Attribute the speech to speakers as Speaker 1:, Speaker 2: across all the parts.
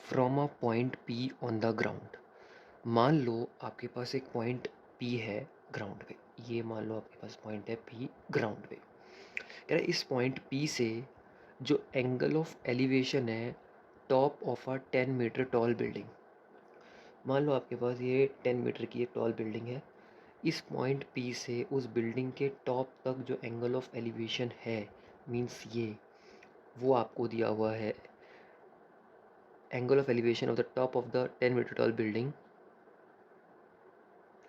Speaker 1: From a point P on the ground. मान लो आपके पास एक पॉइंट पी है ग्राउंड पे। ये मान लो आपके पास पॉइंट है पी ग्राउंड पे। कह रहा है इस पॉइंट पी से जो एंगल ऑफ एलिवेशन है top of a 10 metre tall building. मान लो आपके पास ये 10 मीटर की एक टॉल बिल्डिंग है। इस पॉइंट पी से उस बिल्डिंग के टॉप तक जो एंगल ऑफ एलिवेशन है, मीन्स ये, वो आपको दिया हुआ है। Angle of elevation of the top of the 10 metre tall building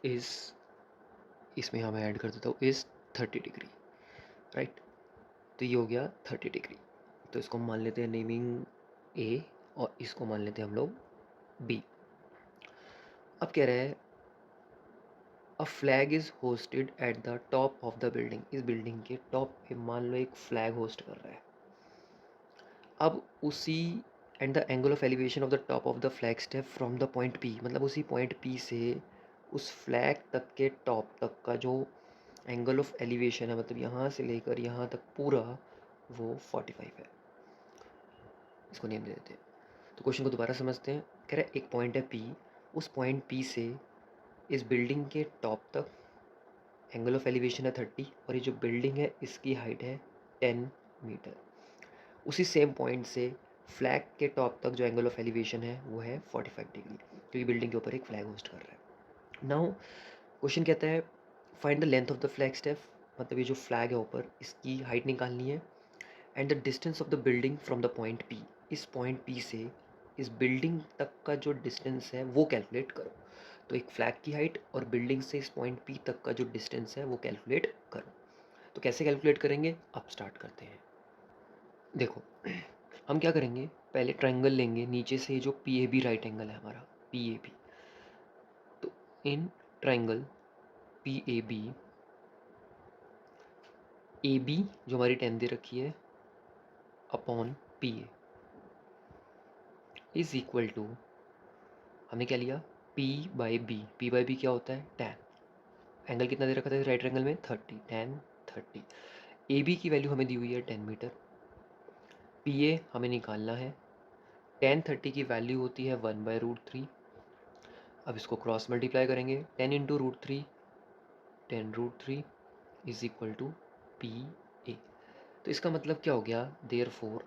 Speaker 1: is, इसमें यहाँ मैं ऐड कर देता हूँ, इज 30 डिग्री, राइट। तो ये हो गया 30 डिग्री। तो इसको मान लेते हैं नेमिंग ए, और इसको मान लेते हैं हम लोग बी। अब कह रहे हैं a flag is hosted at the top of the building. इस बिल्डिंग के टॉप पे मान लो एक फ्लैग होस्ट कर रहा है। अब उसी and the angle of elevation of the top of the flag step from the point P, मतलब उसी पॉइंट पी से उस फ्लैग तक के टॉप तक का जो एंगल ऑफ एलिवेशन है, मतलब यहाँ से लेकर यहाँ तक पूरा, वो 45 है। इसको नेम दे देते हैं। तो क्वेश्चन को दोबारा समझते हैं। कह रहे एक पॉइंट है पी, उस पॉइंट पी से इस बिल्डिंग के टॉप तक एंगल ऑफ एलिवेशन है 30, और ये जो बिल्डिंग है इसकी हाइट है 10 मीटर। उसी सेम पॉइंट से फ्लैग के टॉप तक जो एंगल ऑफ एलिवेशन है वो है 45 डिग्री, क्योंकि बिल्डिंग के ऊपर एक फ्लैग होस्ट कर रहा है। नाउ क्वेश्चन कहता है find the length of the flag step, मतलब ये जो फ्लैग है ऊपर इसकी हाइट निकालनी है, and the distance of the building from the point P. इस पॉइंट पी से इस बिल्डिंग तक का जो डिस्टेंस है वो कैलकुलेट करो। तो एक फ्लैग की हाइट और बिल्डिंग से इस पॉइंट पी तक का जो डिस्टेंस है वो कैलकुलेट करो। तो कैसे कैलकुलेट करेंगे, अब स्टार्ट करते हैं। देखो हम क्या करेंगे, पहले ट्रायंगल लेंगे नीचे से, जो P A B right angle है हमारा पी ए बी। तो in triangle P A B जो हमारी 10 दे रखी है upon P A is equal to, हमने क्या लिया, P by B. P by B क्या होता है, टैन। एंगल कितना दे रखा था राइट एंगल में, 30, टैन 30। ए बी की वैल्यू हमें दी हुई है 10 मीटर। पी ए हमें निकालना है। टैन 30 की वैल्यू होती है 1/√3। अब इसको क्रॉस मल्टीप्लाई करेंगे, 10 × √3, 10√3 is equal to P A. तो इसका मतलब क्या हो गया, therefore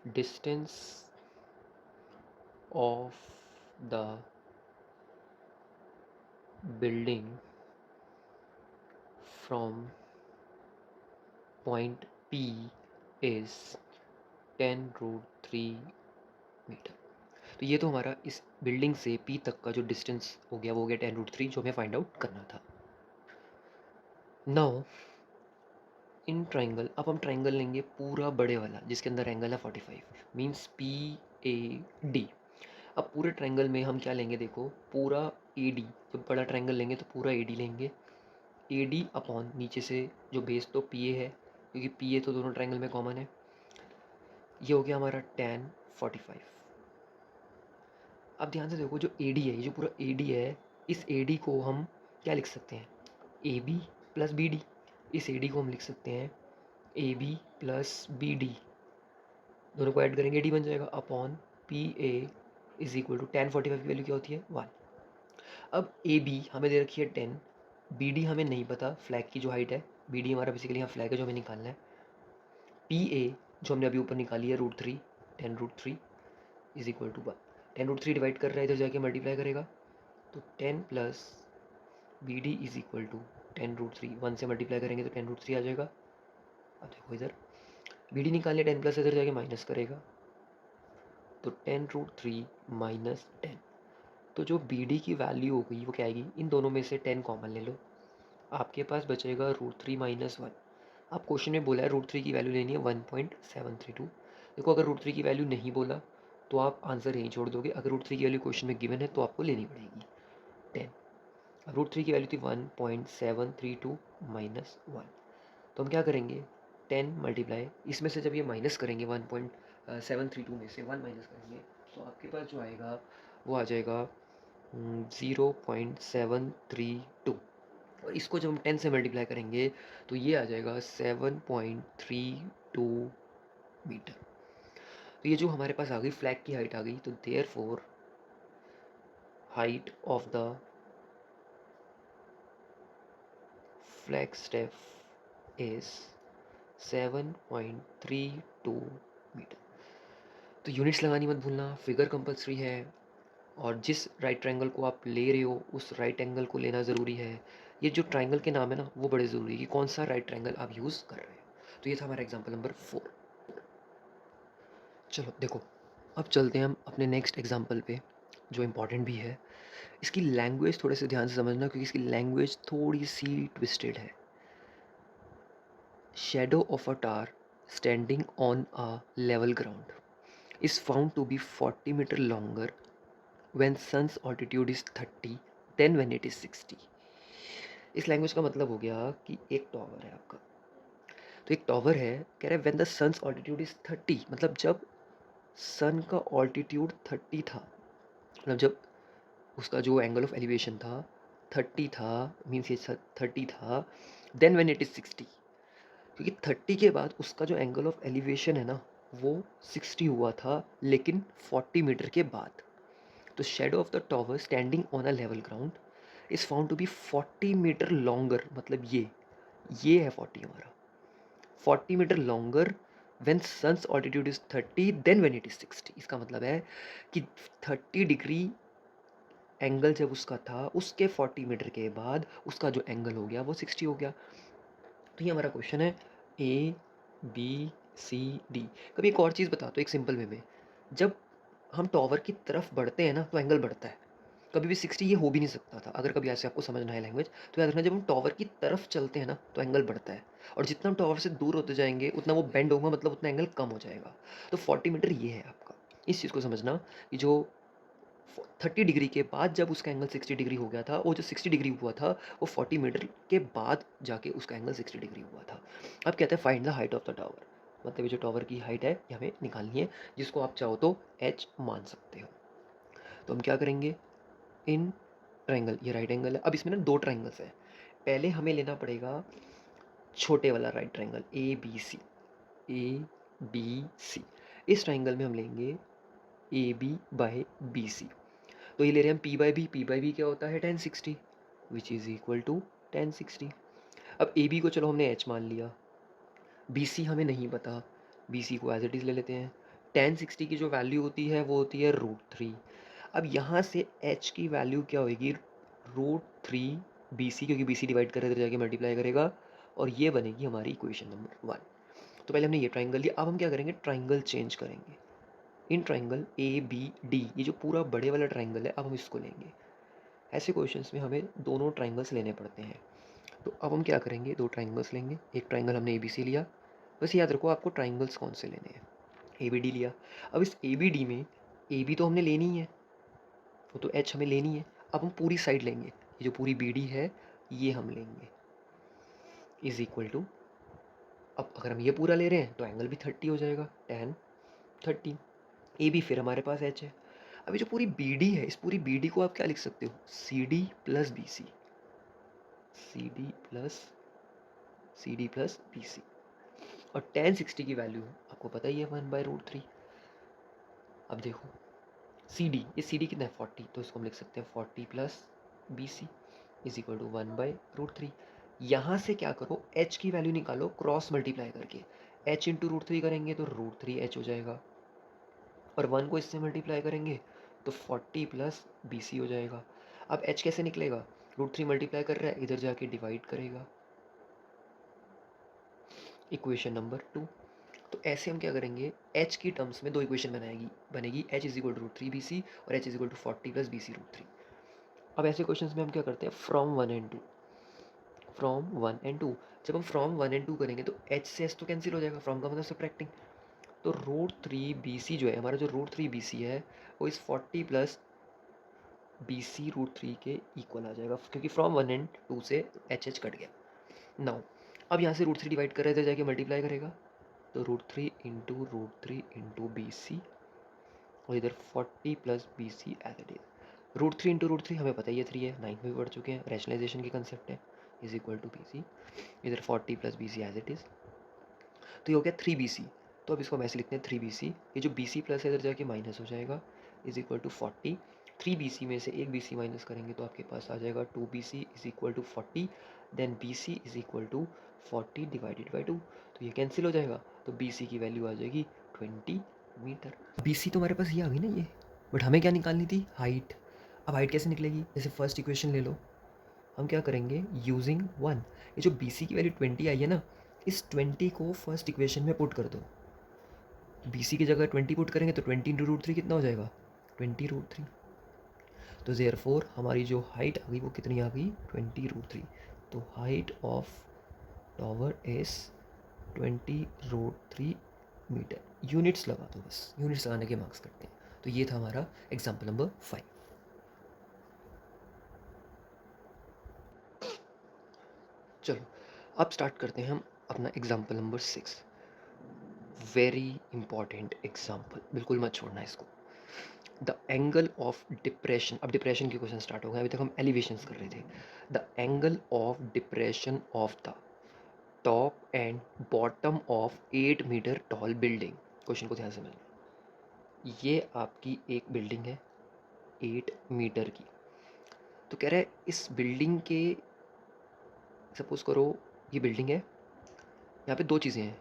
Speaker 1: distance of the building from point P is 10√3 metre. तो ये तो हमारा इस बिल्डिंग से पी तक का जो डिस्टेंस हो गया वो हो गया 10√3, जो हमें फाइंड आउट करना था। नाउ इन ट्राइंगल, अब हम ट्राइंगल लेंगे पूरा बड़े वाला जिसके अंदर एंगल है 45, मीन्स पी ए डी। अब पूरे ट्राइंगल में हम क्या लेंगे, देखो पूरा ए डी, जब बड़ा ट्राइंगल लेंगे तो पूरा ए डी लेंगे। ए डी अपॉन नीचे से जो बेस तो पी ए है, क्योंकि पी ए तो दोनों ट्राइंगल में कॉमन है। ये हो गया हमारा tan 45। अब ध्यान से देखो, जो ए डी है, ये जो पूरा ए डी है, इस ए डी को हम क्या लिख सकते हैं, A B plus B D. इस ए डी को हम लिख सकते हैं A B plus B D. दोनों को ऐड करेंगे डी बन जाएगा upon P A is equal to tan 45 की वैल्यू क्या होती है 1। अब ए बी हमें दे रखी है 10, बी डी हमें नहीं पता, फ्लैग की जो हाइट है, बी डी हमारा बेसिकली यहाँ फ्लैग है जो हमें निकालना है। पी ए जो हमने अभी ऊपर निकाली है √3, 10√3 इज इक्वल टू 1। 10√3 डिवाइड कर रहा है, इधर जाके मल्टीप्लाई करेगा, तो 10 plus B D is equal to 10√3, 1 से मल्टीप्लाई करेंगे तो 10√3 आ जाएगा। अब देखो इधर बी डी निकालने, 10 प्लस इधर जाके माइनस करेगा, तो 10√3 माइनस 10। तो जो बी डी की वैल्यू हो गई वो क्या आएगी, इन दोनों में से 10 कॉमन ले लो, आपके पास बचेगा √3 माइनस 1। अब क्वेश्चन में बोला है √3 की वैल्यू लेनी है 1.732। देखो अगर √3 की वैल्यू नहीं बोला तो आप आंसर यहीं छोड़ दोगे, अगर √3 की वैल्यू क्वेश्चन में गिवन है तो आपको लेनी पड़ेगी 10। अब √3 की वैल्यू थी 1.732 माइनस 1। तो हम क्या करेंगे, 10 मल्टीप्लाई, इसमें से जब ये माइनस करेंगे 1.732 में से 1 माइनस करेंगे, तो आपके पास जो आएगा वो आ जाएगा 0.732। और इसको जब हम 10 से मल्टीप्लाई करेंगे तो ये आ जाएगा 7.32 मीटर। तो तो ये जो हमारे पास आ गई फ्लैग की हाइट आ गई, तो therefore height of the flag step is 7.32 metre. तो यूनिट्स लगानी मत भूलना, फिगर कंपलसरी है, और जिस राइट ट्रायंगल को आप ले रहे हो उस राइट एंगल को लेना ज़रूरी है। ये जो ट्रायंगल के नाम है ना वो बड़े ज़रूरी है कि कौन सा राइट ट्रायंगल आप यूज़ कर रहे हो। तो ये था हमारा एग्जाम्पल नंबर 4। चलो देखो, अब चलते हैं हम अपने नेक्स्ट एग्जाम्पल पे जो इम्पॉर्टेंट भी है। इसकी लैंग्वेज थोड़े से ध्यान से समझना क्योंकि इसकी लैंग्वेज थोड़ी सी ट्विस्टेड है। Shadow of a tar standing on a level ground is found to be 40 meter longer when sun's altitude is 30 than when it is 60। इस लैंग्वेज का मतलब हो गया कि एक टॉवर है आपका, तो एक टॉवर है, कह रहा है when the sun's altitude is 30, मतलब जब सन का ऑल्टीट्यूड 30 था, मतलब जब उसका जो एंगल ऑफ एलिवेशन था 30 था, मीन्स ये 30 था, देन व्हेन इट इज 60, क्योंकि 30 के बाद उसका जो एंगल ऑफ एलिवेशन है ना वो 60 हुआ था, लेकिन 40 मीटर के बाद। तो shadow of the tower standing on a level ground is found to be 40 metre longer, मतलब ये है 40 हमारा, 40 metre longer when sun's altitude is 30 then when it is 60। इसका मतलब है कि 30 डिग्री एंगल जब उसका था उसके 40 मीटर के बाद उसका जो एंगल हो गया वो 60 हो गया। तो ये हमारा क्वेश्चन है ए बी सी डी। कभी एक और चीज़ बता दो एक सिंपल वे में, जब हम टॉवर की तरफ बढ़ते हैं ना तो एंगल बढ़ता है, कभी भी 60 ये हो भी नहीं सकता था। अगर कभी ऐसे आपको समझना है लैंग्वेज तो याद रखना, जब हम टॉवर की तरफ चलते हैं ना तो एंगल बढ़ता है, और जितना हम टॉवर से दूर होते जाएंगे उतना वो बेंड होगा, मतलब उतना एंगल कम हो जाएगा। तो 40 मीटर ये है आपका। इस चीज़ को समझना कि जो 30 डिग्री के बाद जब उसका एंगल 60 डिग्री हो गया था, वो जो 60 डिग्री हुआ था वो 40 मीटर के बाद जाके उसका एंगल 60 डिग्री हुआ था। अब कहते हैं find the height of the tower, मतलब ये जो टावर की हाइट है ये हमें निकालनी है, जिसको आप चाहो तो h मान सकते हो। तो हम क्या करेंगे, इन ट्रायंगल, ये राइट एंगल है, अब इसमें ना दो ट्रायंगल्स है, पहले हमें लेना पड़ेगा छोटे वाला right triangle A B C. इस ट्रायंगल में हम लेंगे A B by B C. तो ये ले रहे हैं हम पी बाई बी क्या होता है 1060, विच इज़ इक्वल टू 1060। अब ए बी को चलो हमने एच मान लिया, बी सी हमें नहीं पता, बी सी को एज इट इज़ ले लेते हैं। 1060 की जो वैल्यू होती है वो होती है √3। अब यहाँ से एच की वैल्यू क्या होगी, √3 बी सी, क्योंकि बी सी डिवाइड कर इधर जाके मल्टीप्लाई करेगा, और ये बनेगी हमारी इक्वेशन नंबर 1। तो पहले हमने ये ट्राइंगल लिया, अब हम क्या करेंगे, ट्राइंगल चेंज करेंगे। In triangle A B D, ये जो पूरा बड़े वाला ट्राइंगल है, अब हम इसको लेंगे। ऐसे क्वेश्चंस में हमें दोनों ट्राइंगल्स लेने पड़ते हैं। तो अब हम क्या करेंगे, दो ट्राइंगल्स लेंगे, एक ट्राइंगल हमने ए बी सी लिया, बस याद रखो आपको ट्राइंगल्स कौन से लेने हैं, ए बी डी लिया। अब इस ए बी डी में ए बी तो हमने लेनी ही है, वो तो एच हमें लेनी है। अब हम पूरी साइड लेंगे, ये जो पूरी बी डी है ये हम लेंगे, इज इक्वल टू, अब अगर हम ये पूरा ले रहे हैं तो एंगल भी 30 हो जाएगा, tan 30। ए बी फिर हमारे पास एच है। अब ये जो पूरी बी डी है, इस पूरी बी डी को आप क्या लिख सकते हो, C D plus B C, C D plus B C. और tan 60 की वैल्यू आपको पता ही है 1/√3। अब देखो सी डी, ये सी डी कितना है 40, तो इसको हम लिख सकते हैं 40 plus B C is equal to 1/√3। यहाँ से क्या करो, h की वैल्यू निकालो क्रॉस मल्टीप्लाई करके, h इंटू √3 करेंगे तो √3h हो जाएगा, और 1 को इससे मल्टीप्लाई करेंगे तो 40 प्लस बी सी हो जाएगा। अब h कैसे निकलेगा, √3 मल्टीप्लाई कर रहा है, इधर जाके डिवाइड करेगा, इक्वेशन नंबर 2। तो ऐसे हम क्या करेंगे, h की टर्म्स में दो इक्वेशन बनेगी h is equal to √3 B C और h is equal to 40 plus B C √3। अब ऐसे क्वेश्चंस में हम क्या करते हैं, फ्रॉम 1 एंड 2, जब हम फ्रॉम 1 एंड 2 करेंगे तो h से h तो कैंसिल हो जाएगा, फ्रॉम का मतलब सब्ट्रैक्टिंग। तो √3 बी सी जो है हमारा, जो √3 बी सी है वो इस 40 प्लस बी सी √3 के इक्वल आ जाएगा, क्योंकि फ्रॉम 1 एंड 2 से h कट गया। नाउ अब यहाँ से √3 डिवाइड कर रहे थे, जाके मल्टीप्लाई करेगा, तो √3 इंटू बी सी, और इधर 40 plus B C as it is. √3 into √3 हमें पता ही है 3 है, 9 में भी पढ़ चुके हैं, रैशनलाइजेशन की कंसेप्ट है, is equal to B C, इधर 40 plus B C as it is, तो ये हो गया 3 बी सी। तो अब इसको हम ऐसे लिखते हैं 3BC, ये जो BC प्लस है इधर जाके माइनस हो जाएगा, इज इक्वल टू 40। 3BC में से एक BC माइनस करेंगे तो आपके पास आ जाएगा 2BC is equal to 40, then BC is equal to 40 divided by 2, तो ये कैंसिल हो जाएगा, तो BC की वैल्यू आ जाएगी 20 मीटर। BC तो हमारे पास ये आ गई ना ये, बट हमें क्या निकालनी थी, हाइट। अब हाइट कैसे निकलेगी, जैसे फर्स्ट इक्वेशन ले लो, हम क्या करेंगे यूजिंग 1, ये जो BC की वैल्यू 20 आई है ना, इस 20 को फर्स्ट इक्वेशन में पुट कर दो। BC की जगह 20 पुट करेंगे तो 20 इंटू रूट 3 कितना हो जाएगा, 20 रूट 3। तो देयरफॉर हमारी जो हाइट आ गई वो कितनी आ गई, 20 रूट 3। तो height of tower is 20 root 3 metre. Units लगा दो बस, यूनिट्स लगाने के मार्क्स करते हैं। तो ये था हमारा एग्जाम्पल नंबर 5। चलो अब स्टार्ट करते हैं हम अपना example number 6। Very important example, बिल्कुल मत छोड़ना इसको। द एंगल ऑफ डिप्रेशन, अब डिप्रेशन के क्वेश्चन स्टार्ट हो गए, अभी तक हम एलिवेशंस कर रहे थे। The angle of depression of the top and bottom of 8 metre tall building. Question को ध्यान से समझना, ये आपकी एक बिल्डिंग है 8 मीटर की। तो कह रहा है इस बिल्डिंग के, सपोज करो ये बिल्डिंग है, यहाँ पे दो चीज़ें हैं,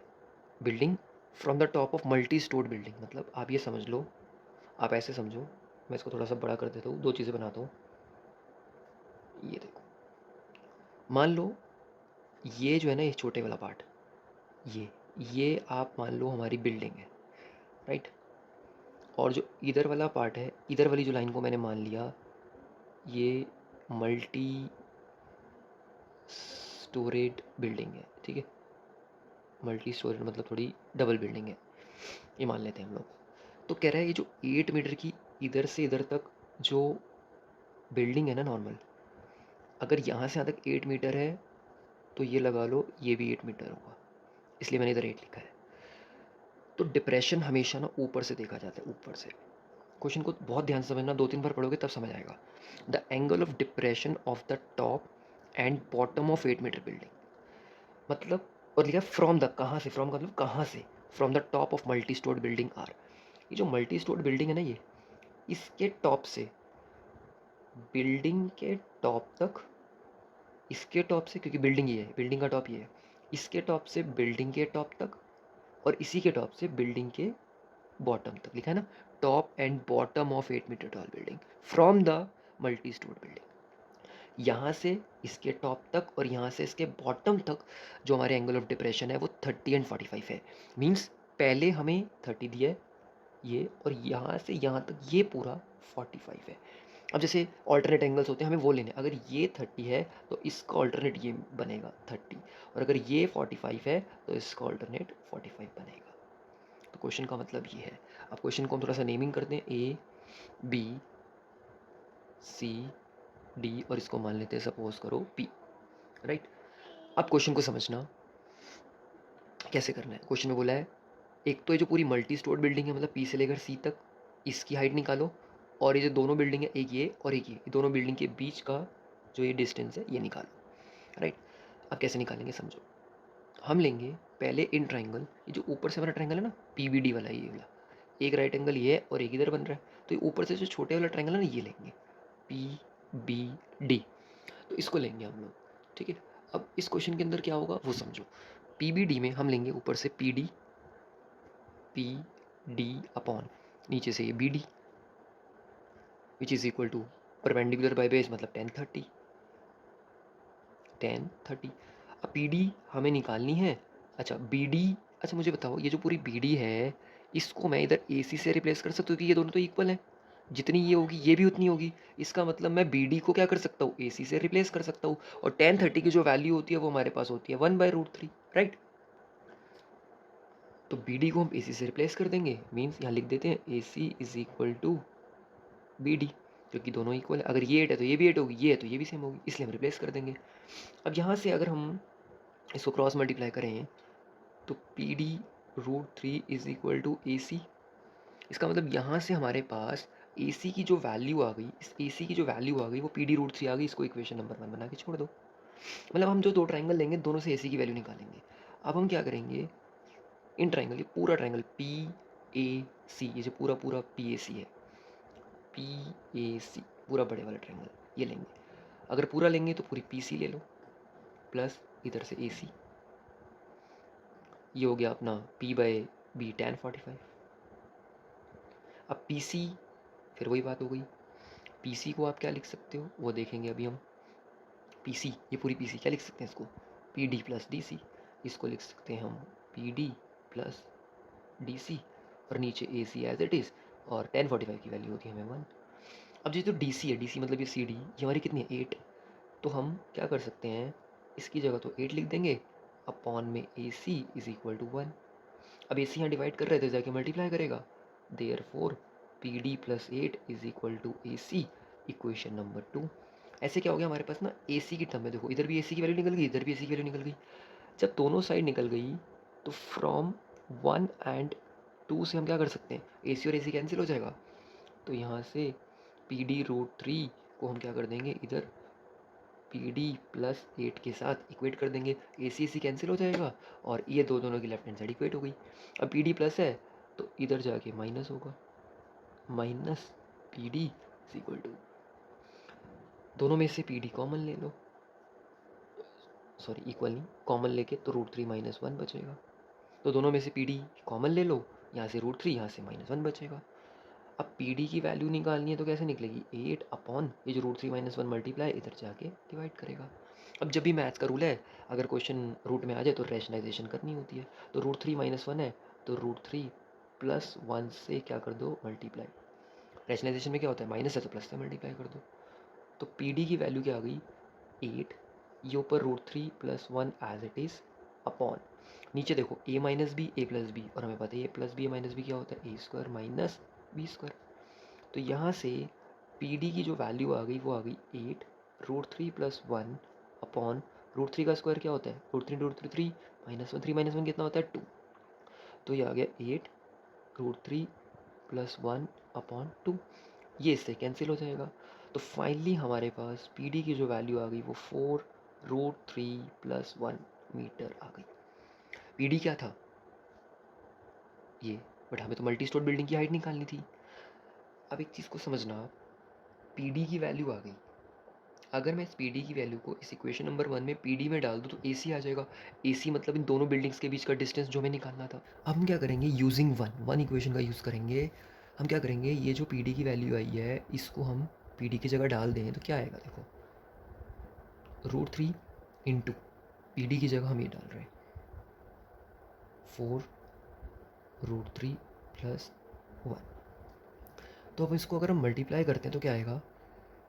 Speaker 1: building from the top of multi stored building, मतलब आप ये समझ लो, आप ऐसे समझो, मैं इसको थोड़ा सा बड़ा कर देता हूँ, दो चीज़ें बनाता हूँ। ये देखो, मान लो ये जो है ना, ये छोटे वाला पार्ट, ये आप मान लो हमारी बिल्डिंग है, राइट। और जो इधर वाला पार्ट है, इधर वाली जो लाइन को मैंने मान लिया ये मल्टी स्टोरेड बिल्डिंग है, ठीक है। मल्टी स्टोरेड मतलब थोड़ी डबल बिल्डिंग है, ये मान लेते हैं हम लोग। तो कह रहा है ये जो 8 मीटर की इधर से इधर तक जो बिल्डिंग है ना नॉर्मल, अगर यहाँ से यहाँ तक 8 मीटर है तो ये लगा लो ये भी 8 मीटर होगा, इसलिए मैंने इधर 8 लिखा है। तो डिप्रेशन हमेशा ना ऊपर से देखा जाता है, ऊपर से। क्वेश्चन को बहुत ध्यान से समझना, 2-3 बार पढ़ोगे तब समझ आएगा। The angle of depression of the top and bottom of 8 metre building, मतलब, और लिखा फ्रॉम द, कहाँ से, फ्रॉम का मतलब कहाँ से, from the top of multi stored building are. ये जो मल्टी स्टोर्ड बिल्डिंग है ना, ये इसके टॉप से, बिल्डिंग के टॉप तक, इसके टॉप से, क्योंकि बिल्डिंग ये है, बिल्डिंग का टॉप ये है, इसके टॉप से बिल्डिंग के टॉप तक, और इसी के टॉप से बिल्डिंग के बॉटम तक, लिखा है ना, top and bottom of 8 metre tall building from the multi stored building. यहाँ से इसके टॉप तक और यहाँ से इसके बॉटम तक जो हमारे एंगल ऑफ डिप्रेशन है वो 30 एंड 45 है। मीन्स पहले हमें 30 दिया है ये, और यहाँ से यहाँ तक ये पूरा 45 है। अब जैसे ऑल्टरनेट एंगल्स होते हैं, हमें वो लेने, अगर ये 30 है तो इसका ऑल्टरनेट ये बनेगा 30, और अगर ये 45 है तो इसका ऑल्टरनेट 45 बनेगा। तो क्वेश्चन का मतलब ये है। अब क्वेश्चन को हम थोड़ा सा नेमिंग करते हैं, ए बी सी डी, और इसको मान लेते हैं सपोज करो पी, राइट। अब क्वेश्चन को समझना कैसे करना है। क्वेश्चन में बोला है एक तो ये जो पूरी मल्टी स्टोर्ड बिल्डिंग है, मतलब पी से लेकर सी तक, इसकी हाइट निकालो, और ये जो दोनों बिल्डिंग है, एक ये और एक ये दोनों बिल्डिंग के बीच का जो ये डिस्टेंस है ये निकालो, राइट। अब कैसे निकालेंगे समझो, हम लेंगे पहले इन ट्राइंगल, ये जो ऊपर से हमारा ट्राइंगल है ना PBD वाला, ये वाला एक राइट एंगल ये है और एक इधर बन रहा है, तो ये ऊपर से जो छोटे वाला ट्राइंगल है ना ये लेंगे PBD, तो इसको लेंगे हम लोग, ठीक है। अब इस क्वेश्चन के अंदर क्या होगा वो समझो। PBD में हम लेंगे ऊपर से PD अपॉन नीचे से ये BD, which is equal to perpendicular by base, मतलब 10 30। अब PD हमें निकालनी है। अच्छा BD, अच्छा मुझे बताओ ये जो पूरी BD है इसको मैं इधर AC से रिप्लेस कर सकता हूँ, क्योंकि ये दोनों तो इक्वल है, जितनी ये होगी ये भी उतनी होगी। इसका मतलब मैं BD को क्या कर सकता हूँ, AC से रिप्लेस कर सकता हूँ, और 10 30 की जो वैल्यू होती है वो हमारे पास होती है 1/√3, राइट। तो BD को हम AC से रिप्लेस कर देंगे, मीन्स यहाँ लिख देते हैं AC is equal to BD, क्योंकि दोनों इक्वल है। अगर ये 8 है तो ये भी 8 होगी, ये है तो ये भी सेम होगी, इसलिए हम रिप्लेस कर देंगे। अब यहाँ से अगर हम इसको क्रॉस मल्टीप्लाई करें तो PD√3 is equal to AC। इसका मतलब यहाँ से हमारे पास AC की जो वैल्यू आ गई, इस AC की जो वैल्यू आ गई वो PD√3 आ गई। इसको इक्वेशन नंबर 1 बना के छोड़ दो। मतलब हम जो दो ट्राइंगल लेंगे दोनों से AC की वैल्यू निकालेंगे। अब हम क्या करेंगे, इन ट्राइंगल, ये पूरा ट्राइंगल पी ए सी, ये जो पूरा पूरा पी ए सी है, पी ए सी पूरा बड़े वाला ट्राइंगल ये लेंगे। अगर पूरा लेंगे तो पूरी पी सी ले लो प्लस इधर से ए सी, ये हो गया अपना P बाई बी tan 45। अब पी सी, फिर वही बात हो गई, पी सी को आप क्या लिख सकते हो वो देखेंगे अभी हम। पी सी, ये पूरी पी सी क्या लिख सकते हैं इसको, P D plus D C, इसको लिख सकते हैं हम P D plus D C, और नीचे A C as it is, और tan 45 की वैल्यू होती है हमें 1। अब जो डी सी है, डी सी मतलब ये सी डी, ये हमारी कितनी है 8, तो हम क्या कर सकते हैं, इसकी जगह तो 8 लिख देंगे, अपॉन में ए सी इज इक्वल टू 1। अब ए सी यहाँ डिवाइड कर रहे थे, जाके मल्टीप्लाई करेगा, therefore P D plus 8 is equal to A C, equation number 2। ऐसे क्या हो गया हमारे पास ना, ए सी की टर्म में देखो, इधर भी ए सी की वैल्यू निकल गई, इधर भी ए सी की वैल्यू निकल गई। जब दोनों साइड निकल गई तो फ्रॉम 1 एंड 2 से हम क्या कर सकते हैं, ए सी और ए सी कैंसिल हो जाएगा, तो यहाँ से पी डी रूट 3 को हम क्या कर देंगे, इधर पी डी प्लस 8 के साथ इक्वेट कर देंगे, ए सी कैंसिल हो जाएगा, और ये दोनों की लेफ्ट हैंड साइड इक्वेट हो गई। अब पी डी प्लस है तो इधर जाके माइनस होगा, minus P D equal to, दोनों में से पी डी कॉमन ले लो, सॉरी इक्वल नहीं, कॉमन लेके तो रूट 3 माइनस 1 बचेगा, तो दोनों में से पी डी कॉमन ले लो, यहाँ से रूट 3, यहाँ से माइनस 1 बचेगा। अब पी डी की वैल्यू निकालनी है तो कैसे निकलेगी, 8 अपॉन ये जो रूट 3 माइनस 1 मल्टीप्लाई इधर जाके डिवाइड करेगा। अब जब भी मैथ्स का रूल है, अगर क्वेश्चन रूट में आ जाए तो रैशनलाइजेशन करनी होती है, तो रूट 3 माइनस 1 है तो रूट 3 प्लस 1 से क्या कर दो मल्टीप्लाई, रैशनलाइजेशन में क्या होता है माइनस है तो प्लस से मल्टीप्लाई कर दो, तो पी डी की वैल्यू क्या आ गई 8, ये ऊपर root 3 plus 1 as it is, upon नीचे देखो A minus B A plus B, और हमें पता है A plus B A minus B क्या होता है A square minus B square, तो यहाँ से पी डी की जो वैल्यू आ गई वो आ गई 8 रूट 3 प्लस 1 अपॉन रूट 3 का स्क्वायर क्या होता है रूट 3 माइनस 1, 3 माइनस 1 कितना होता है 2, तो ये आ गया 8 रूट 3 प्लस 1 अपॉन 2, ये इससे कैंसिल हो जाएगा, तो फाइनली हमारे पास पी डी की जो वैल्यू आ गई वो 4 रूट 3 प्लस 1 मीटर आ गई। पी डी क्या था ये, बट हमें तो मल्टी स्टोर बिल्डिंग की हाइट निकालनी थी। अब एक चीज़ को समझना, पी डी की वैल्यू आ गई, अगर मैं इस पी डी की वैल्यू को इस इक्वेशन नंबर 1 में पी डी में डाल दूँ तो ए सी आ जाएगा, ए सी मतलब इन दोनों बिल्डिंग्स के बीच का डिस्टेंस जो हमें निकालना था। अब हम क्या करेंगे, यूजिंग वन इक्वेशन का यूज़ करेंगे, हम क्या करेंगे, ये जो पी डी की वैल्यू आई है इसको हम पी डी की जगह डाल दें तो क्या आएगा, देखो रूट 3 इंटू पी डी की जगह हम ये डाल रहे हैं 4 रूट 3 प्लस 1, तो अब इसको अगर हम मल्टीप्लाई करते हैं तो क्या आएगा,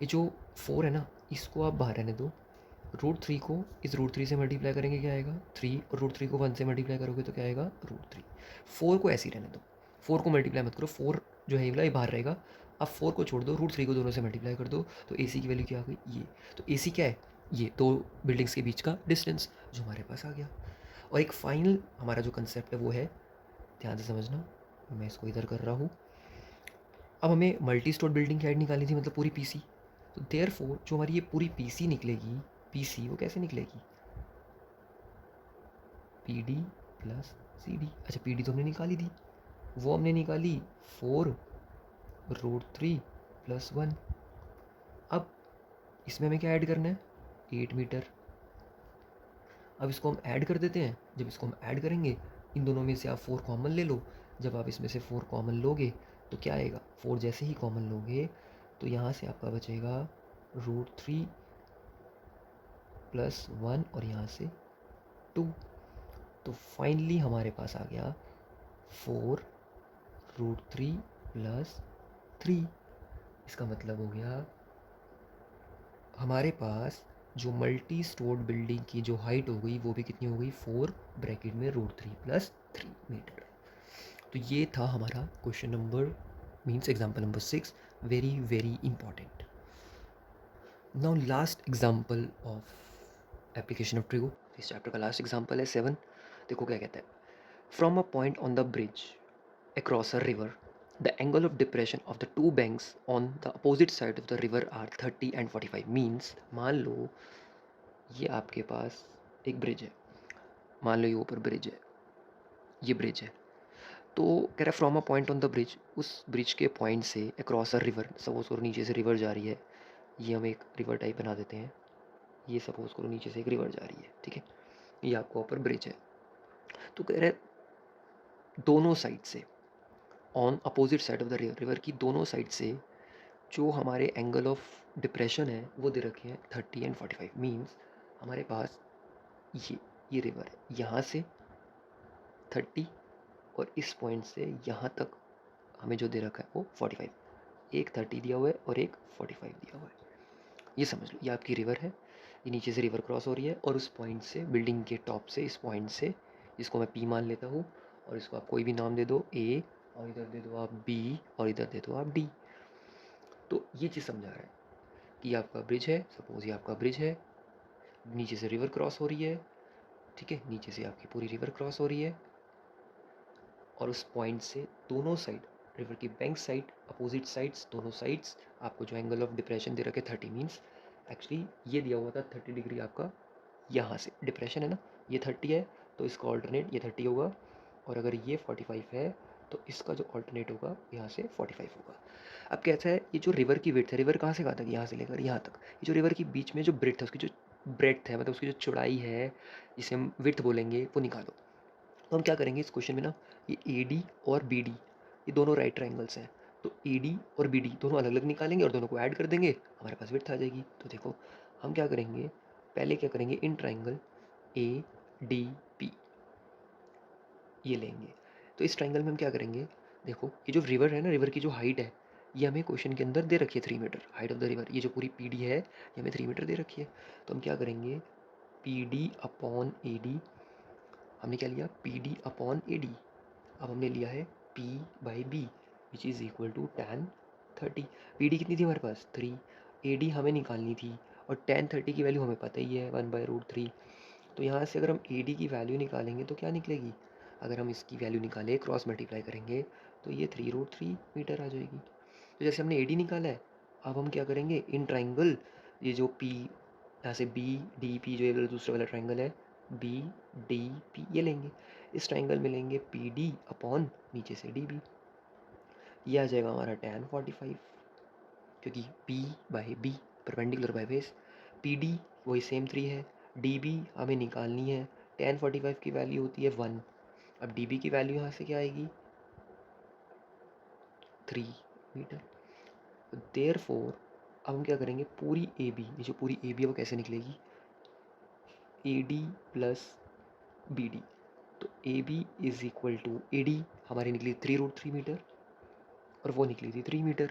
Speaker 1: ये जो 4 है ना इसको आप बाहर रहने दो, रूट 3 को इस रूट 3 से मल्टीप्लाई करेंगे क्या आएगा 3, और रूट 3 को 1 से मल्टीप्लाई करोगे तो क्या आएगा रूट 3, 4 को ऐसे ही रहने दो, 4 को मल्टीप्लाई मत करो, 4 जो है ये बाहर रहेगा, अब 4 को छोड़ दो, रूट 3 को दोनों से मल्टीप्लाई कर दो, तो ए सी की वैल्यू क्या आ गई ये, तो ए सी क्या है ये दो बिल्डिंग्स के बीच का डिस्टेंस जो हमारे पास आ गया। और एक फाइनल हमारा जो कंसेप्ट है वो है, ध्यान से समझना, मैं इसको इधर कर रहा हूँ, अब हमें मल्टी स्टोर बिल्डिंग की हाइट निकालनी थी मतलब पूरी पीसी, तो देयरफॉर जो हमारी ये पूरी पीसी निकलेगी, पीसी वो कैसे निकलेगी P D plus C D, अच्छा पी डी तो हमने निकाली थी, वो हमने निकाली 4 रूट 3 प्लस 1, अब इसमें हमें क्या ऐड करना है 8 मीटर, अब इसको हम ऐड कर देते हैं, जब इसको हम ऐड करेंगे इन दोनों में से आप 4 कॉमन ले लो, जब आप इसमें से 4 कॉमन लोगे तो क्या आएगा, 4 जैसे ही कॉमन लोगे तो यहाँ से आपका बचेगा रूट 3 प्लस 1 और यहाँ से 2, तो फाइनली हमारे पास आ गया 4 रूट 3 प्लस 3, इसका मतलब हो गया हमारे पास जो मल्टी स्टोर्ड बिल्डिंग की जो हाइट हो गई वो भी कितनी हो गई 4 ब्रैकेट में रूट 3 प्लस 3 मीटर। तो ये था हमारा question number means example number 6, very very important. Now last example of application of trigo, इस चैप्टर का लास्ट एग्जाम्पल है 7। देखो क्या कहता है, from a point on the bridge across a river, the angle of depression of the two banks on the opposite side of the river are 30 and 45, means मान लो ये आपके पास एक ब्रिज है, मान लो ये ऊपर ब्रिज है, ये ब्रिज है। तो कह रहा है from a point on the bridge, उस ब्रिज के पॉइंट से अक्रॉस अ रिवर, सपोज करो नीचे से रिवर जा रही है, ये हम एक रिवर टाइप बना देते हैं, ये सपोज करो नीचे से एक रिवर जा रही है, ठीक है, ये आपका ऊपर ब्रिज है। तो कह रहा है दोनों साइड से, on opposite side of the river, river की दोनों साइड से जो हमारे एंगल ऑफ डिप्रेशन है वो दे रखे हैं 30 एंड 45। मीन्स हमारे पास ये रिवर है, यहाँ से 30 और इस पॉइंट से यहाँ तक हमें जो दे रखा है वो 45, एक 30 दिया हुआ है और एक 45 दिया हुआ है। ये समझ लो, ये आपकी रिवर है, ये नीचे से रिवर क्रॉस हो रही है और उस पॉइंट से, बिल्डिंग के टॉप से, इस पॉइंट से, जिसको मैं पी मान लेता हूँ, और इसको आप कोई भी नाम दे दो, ए, और इधर दे दो आप बी, और इधर दे दो आप डी। तो ये चीज़ समझा रहा है कि आपका ब्रिज है, सपोज ये आपका ब्रिज है, नीचे से रिवर क्रॉस हो रही है, ठीक है, नीचे से आपकी पूरी रिवर क्रॉस हो रही है, और उस पॉइंट से दोनों साइड, रिवर की बैंक साइड, अपोजिट साइड्स, दोनों साइड्स आपको जो एंगल ऑफ डिप्रेशन दे रखे 30, मीन्स एक्चुअली ये दिया हुआ था 30 डिग्री आपका, यहाँ से डिप्रेशन है ना, ये 30 है तो इसका ऑल्टरनेट ये 30 होगा, और अगर ये 45 है तो इसका जो ऑल्टरनेट होगा यहाँ से 45 होगा। अब कहता है ये जो रिवर की विड्थ है, रिवर कहाँ से कहाँ तक, यहाँ से लेकर यहाँ तक, ये जो रिवर के बीच में जो ब्रेथ है, उसकी जो ब्रेथ है, मतलब उसकी जो चौड़ाई है, जिसे हम विड्थ बोलेंगे, वो निकालो। तो हम क्या करेंगे इस क्वेश्चन में ना, ये ए डी और बी डी, ये दोनों राइट ट्राइंगल्स हैं, तो ए डी और बी डी दोनों अलग अलग निकालेंगे और दोनों को ऐड कर देंगे, हमारे पास विड्थ आ जाएगी। तो देखो हम क्या करेंगे, पहले क्या करेंगे, in triangle A D P ये लेंगे। तो इस ट्राइंगल में हम क्या करेंगे, देखो ये जो रिवर है ना, रिवर की जो हाइट है, ये हमें क्वेश्चन के अंदर दे रखी है 3 metre height of the river, ये जो पूरी पी डी है ये हमें 3 मीटर दे रखी है। तो हम क्या करेंगे, P D upon A D, हमने क्या लिया, P D upon A D, अब हमने लिया है P by B which is equal to tan 30। P D कितनी थी हमारे पास 3, ए डी हमें निकालनी थी, और tan 30 की वैल्यू हमें पता ही है 1/√3। तो यहाँ से अगर हम ए डी की वैल्यू निकालेंगे तो क्या निकलेगी, अगर हम इसकी वैल्यू निकालें, क्रॉस मल्टीप्लाई करेंगे, तो ये 3√3 मीटर आ जाएगी। तो जैसे हमने ए डी निकाला है, अब हम क्या करेंगे, इन ट्राइंगल, ये जो पी, यहाँ से बी डी पी, जो ये दूसरा वाला ट्राइंगल है, बी डी पी, ये लेंगे, इस ट्राइंगल में लेंगे पी डी अपॉन नीचे से डी बी, ये आ जाएगा हमारा tan 45, क्योंकि p by B perpendicular by base, P D वही सेम 3 है, डी बी हमें निकालनी है, tan 45 की वैल्यू होती है 1, अब डी बी की वैल्यू यहाँ से क्या आएगी 3 मीटर। देयरफॉर अब हम क्या करेंगे, पूरी ए बी, ये जो पूरी ए बी है वो कैसे निकलेगी, A D plus B D, तो A B is equal to A D हमारी निकली 3√3 मीटर, और वो निकली थी 3 मीटर।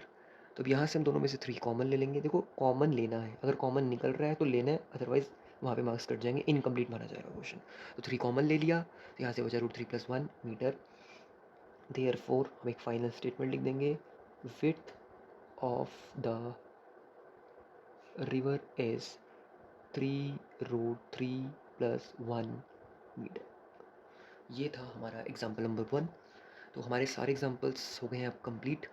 Speaker 1: तो अब यहाँ से हम दोनों में से 3 कॉमन ले लेंगे, देखो कॉमन लेना है, अगर कॉमन निकल रहा है तो लेना है, अदरवाइज वहाँ पे मार्क्स कट जाएंगे, इनकम्प्लीट माना जाएगा क्वेश्चन। तो 3 कॉमन ले लिया, तो यहाँ से बचा √3 + 1 मीटर। देयरफॉर हम एक फाइनल स्टेटमेंट लिख देंगे, width of the river is 3√3 + 1 metre. ये था हमारा एग्जाम्पल नंबर 1। तो हमारे सारे एग्जाम्पल्स हो गए हैं अब कंप्लीट।